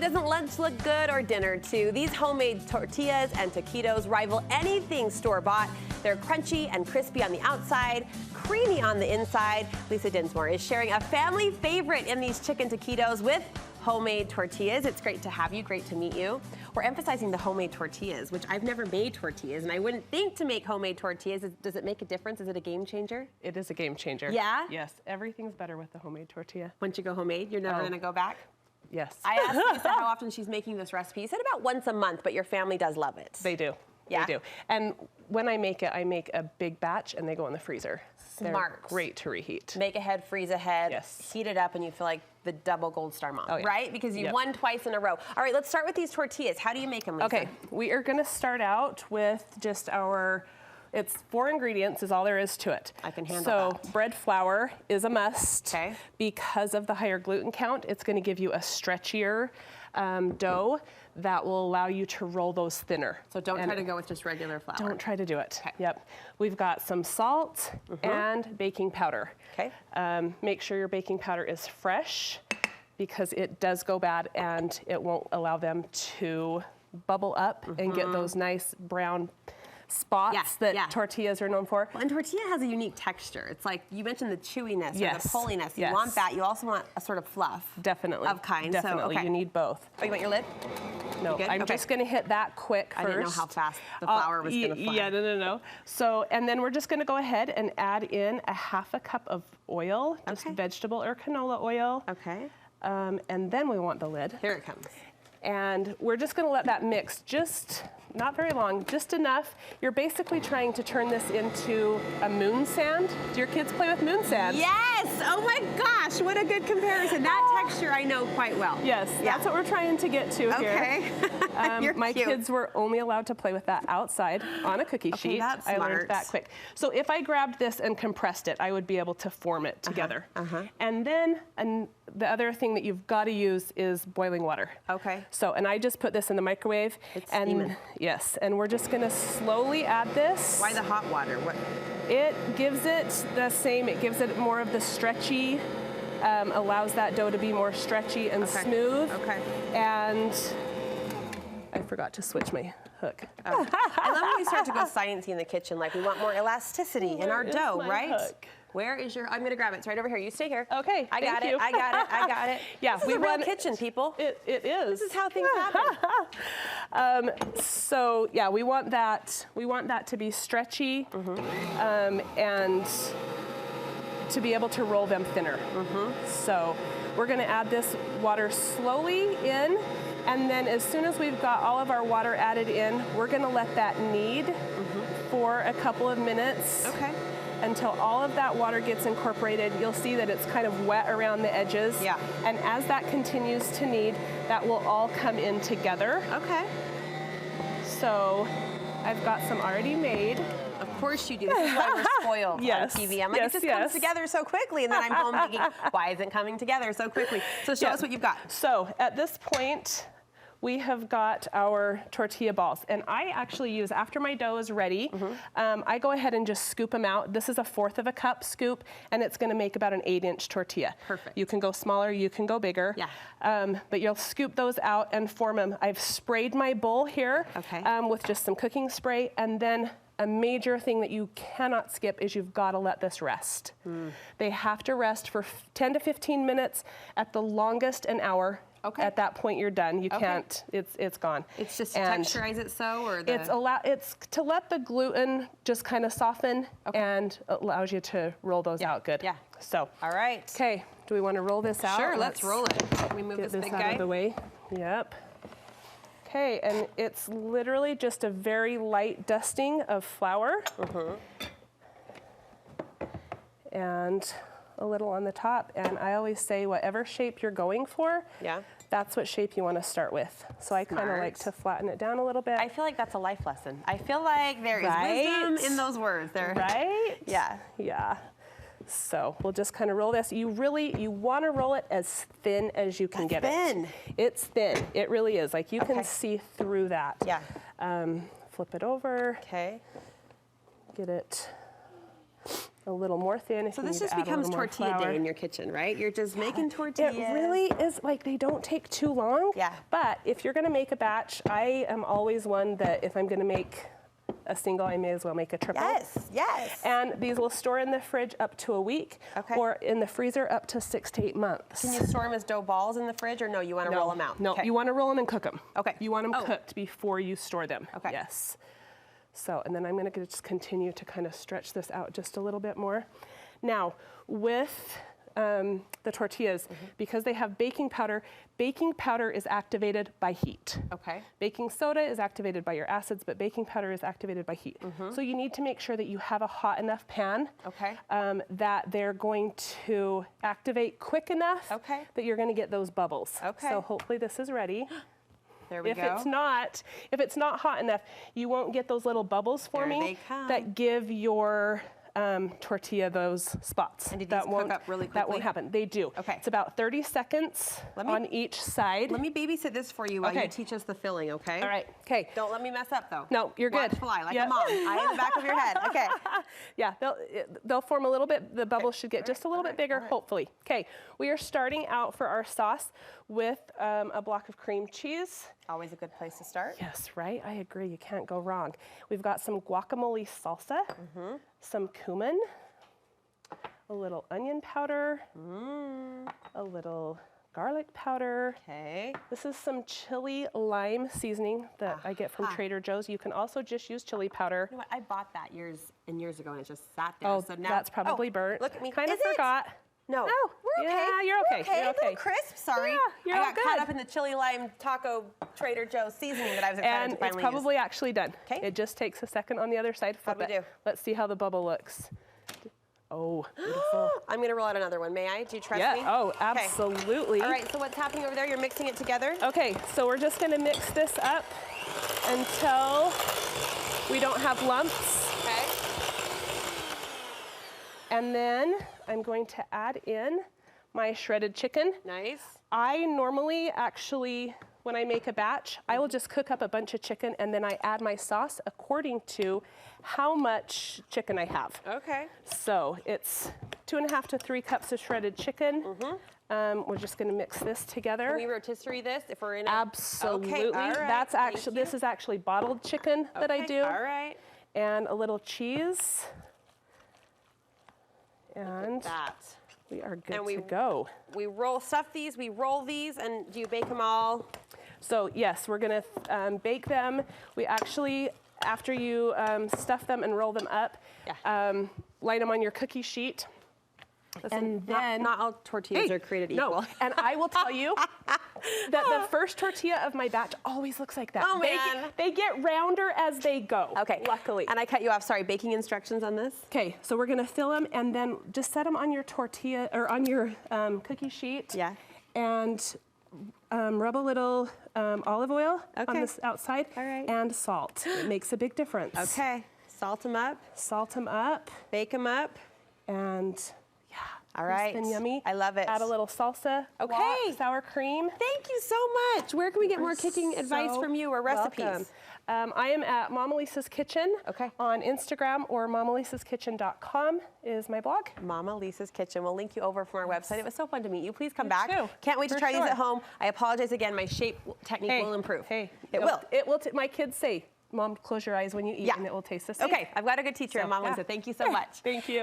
doesn't lunch look good or dinner too? These homemade tortillas and taquitos rival anything store-bought. They're crunchy and crispy on the outside, creamy on the inside. Lisa Dinsmore is sharing a family favorite in these chicken taquitos with homemade tortillas. It's great to have you, great to meet you. We're emphasizing the homemade tortillas, which I've never made tortillas, and I wouldn't think to make homemade tortillas. Does it make a difference? Is it a game changer? It is a game changer. Yeah? Yes, everything's better with the homemade tortilla. Once you go homemade, you're never gonna go back? Yes. I asked Lisa how often she's making this recipe. You said about once a month, but your family does love it. They do. Yeah? They do. And when I make it, I make a big batch and they go in the freezer. Smart. They're great to reheat. Make ahead, freeze ahead, Yes. heat it up, and you feel like the double gold star mom, Oh, yeah. right? Because you won twice in a row. All right, let's start with these tortillas. How do you make them, Lisa? Okay, we are gonna start out with just it's 4 ingredients is all there is to it. I can handle that. So bread flour is a must. Okay. Because of the higher gluten count, it's gonna give you a stretchier dough that will allow you to roll those thinner. So don't try to go with just regular flour. Don't try to do it. Okay. Yep. We've got some salt and baking powder. Okay. Make sure your baking powder is fresh because it does go bad and it won't allow them to bubble up and get those nice brown spots that tortillas are known for. Well, and tortilla has a unique texture. It's like, you mentioned the chewiness or Yes. the pulliness. You Yes. want that. You also want a sort of fluff. Definitely. Of kind. Definitely. So, okay. You need both. Oh, you want your lid? No, good? I'm Okay. just gonna hit that quick first. I didn't know how fast the flour was gonna fly. Yeah, no. So, and then we're just gonna go ahead and add in a half a cup of oil, just vegetable or canola oil. Okay. And then we want the lid. Here it comes. And we're just gonna let that mix just, not very long, just enough. You're basically trying to turn this into a moon sand. Do your kids play with moon sand? Yes! Oh my gosh, what a good comparison. That texture I know quite well. Yes, that's what we're trying to get to here. Okay. You're my cute. kids were only allowed to play with that outside on a cookie sheet. That's I smart. learned that quick. So if I grabbed this and compressed it, I would be able to form it together. And then the other thing that you've got to use is boiling water. Okay. So, and I just put this in the microwave. It's and steaming. yes, and we're just gonna slowly add this. Why the hot water? What? It gives it the same, it gives it more of the stretchy, allows that dough to be more stretchy and smooth. Okay. And I forgot to switch my hook. Oh. I love when we start to go sciencey in the kitchen, like we want more elasticity in our dough, my right? hook? Where is your, I'm gonna grab it, it's right over here, you stay here. Okay, I got thank it, you. I got it, I got it. Yeah, this is a real kitchen, people. It is. This is how things happen. So yeah, we want that to be stretchy and to be able to roll them thinner. So we're gonna add this water slowly in, and then as soon as we've got all of our water added in, we're gonna let that knead for a couple of minutes. Okay. Until all of that water gets incorporated. You'll see that it's kind of wet around the edges. Yeah. And as that continues to knead, that will all come in together. Okay. So I've got some already made. Of course you do. This is why we're spoiled Yes. on TV. I'm like, Yes, it just comes together so quickly, and then I'm home thinking, why isn't it coming together so quickly? So show us what you've got. So at this point, we have got our tortilla balls. And I actually use, after my dough is ready, I go ahead and just scoop them out. This is a 1/4 of a cup scoop, and it's gonna make about an 8-inch tortilla. Perfect. You can go smaller, you can go bigger. Yeah. But you'll scoop those out and form them. I've sprayed my bowl here with just some cooking spray, and then a major thing that you cannot skip is you've got to let this rest. They have to rest for 10 to 15 minutes, at the longest an hour. Okay. At that point, you're done. You can't. It's gone. It's just to texturize it so, or the... It's to let the gluten just kind of soften and allows you to roll those out good. Yeah. So. All right. Okay. Do we want to roll this out? Sure. Let's roll it. Can we move Get this this big out guy of the way. Yep. Okay, and it's literally just a very light dusting of flour. And a little on the top, and I always say whatever shape you're going for, that's what shape you want to start with. So I kind of like to flatten it down a little bit. I feel like that's a life lesson. I feel like there is wisdom in those words. Right? Yeah. Yeah. So we'll just kind of roll this. You want to roll it as thin as you can get it. It's thin. It really is. Like you can see through that. Yeah. Flip it over. Okay. Get it a little more thin. If So you this need just to add a becomes little more tortilla flour. day in your kitchen, right? You're just making tortillas. It really is, like, they don't take too long. Yeah. But if you're gonna make a batch, I am always one that if I'm gonna make a single, I may as well make a triple. Yes, yes. And these will store in the fridge up to a week, Okay. or in the freezer up to 6 to 8 months. Can you store them as dough balls in the fridge, or no, you want to roll them out? No, Okay. you want to roll them and cook them. Okay. You want them Oh. cooked before you store them. Okay. Yes. So, and then I'm going to just continue to kind of stretch this out just a little bit more. Now, with the tortillas, because they have baking powder is activated by heat. Okay. Baking soda is activated by your acids, but baking powder is activated by heat. So you need to make sure that you have a hot enough pan Okay. that they're going to activate quick enough Okay. that you're going to get those bubbles. Okay. So hopefully this is ready. There we If go. it's not hot enough, you won't get those little bubbles There forming they come. that give your tortilla those spots. And do these that cook won't up really That won't quickly? happen. They do. Okay. It's about 30 seconds Let me- on each side. Let me babysit this for you while Okay. you teach us the filling, okay? All right. Okay. Don't let me mess up, though. No, you're Watch good. fly like Yep. a mom. Eye in the back of your head. Okay. Yeah, they'll form a little bit. The bubbles should get just a little bit bigger, all right. hopefully. Okay, we are starting out for our sauce with a block of cream cheese. Always a good place to start. Yes, right? I agree. You can't go wrong. We've got some guacamole salsa, some cumin, a little onion powder, a little garlic powder. Okay. This is some chili lime seasoning that I get from Aha. Trader Joe's. You can also just use chili powder. You know what? I bought that years and years ago, and it just sat there. Oh, so now that's probably burnt. Look at me. Kind of Is it? forgot. No. No, We're okay. yeah, you're okay. We're You're A little okay. crisp. Sorry. Yeah, you're I all got caught good. up in the chili lime taco Trader Joe's seasoning that I was excited And to it's finally probably actually done. 'Kay. It just takes a second on the other side. How'd Flip we it. do? Let's see how the bubble looks. Oh, beautiful. use. I'm going to roll out another one. May I? Do you trust Yeah, me? oh, Okay. absolutely. All right, so what's happening over there? You're mixing it together? Okay, so we're just gonna mix this up until we don't have lumps. Okay. And then I'm going to add in my shredded chicken. Nice. I normally actually, when I make a batch, I will just cook up a bunch of chicken and then I add my sauce according to how much chicken I have. Okay. So it's 2.5 to 3 cups of shredded chicken. We're just gonna mix this together. Can we rotisserie this if we're in a... Absolutely. Okay, all right, That's thank actually, you. this is actually bottled chicken that I Okay, do. All right. And a little cheese. And That. we are good And we- to go. We stuff these, we roll these, and do you bake them all? So yes, we're gonna bake them. We actually, after you stuff them and roll them up, Yeah. line them on your cookie sheet. And then, Not all tortillas are created no, equal. and I will tell you that the first tortilla of my batch always looks like that. Oh, man. They get rounder as they go. Okay. Luckily. And I cut you off. Sorry, baking instructions on this? Okay, so we're gonna fill them and then just set them on your tortilla or on your cookie sheet. Yeah. And rub a little olive oil on Okay. this outside. All right. And salt. It makes a big difference. Okay. Salt them up, Salt them up bake them up. and yeah. All crisp right. and yummy. I love it. Add a little salsa. Okay. guac, sour cream. Thank you so much. Where can we get more cooking advice So from you or recipes? welcome. I am at Mama Lisa's Kitchen Okay. on Instagram, or mamalisa'skitchen.com is my blog. Mama Lisa's Kitchen. We'll link you over from our website. It was so fun to meet you. Please come You back. too. Can't wait to For try these sure. at home. I apologize again. My shape technique will improve. Hey, It will. It will. My kids say, Mom, close your eyes when you eat, Yeah. and it will taste the same. Okay. I've got a good teacher, So, Mama yeah. Lisa. Thank you so much. Thank you.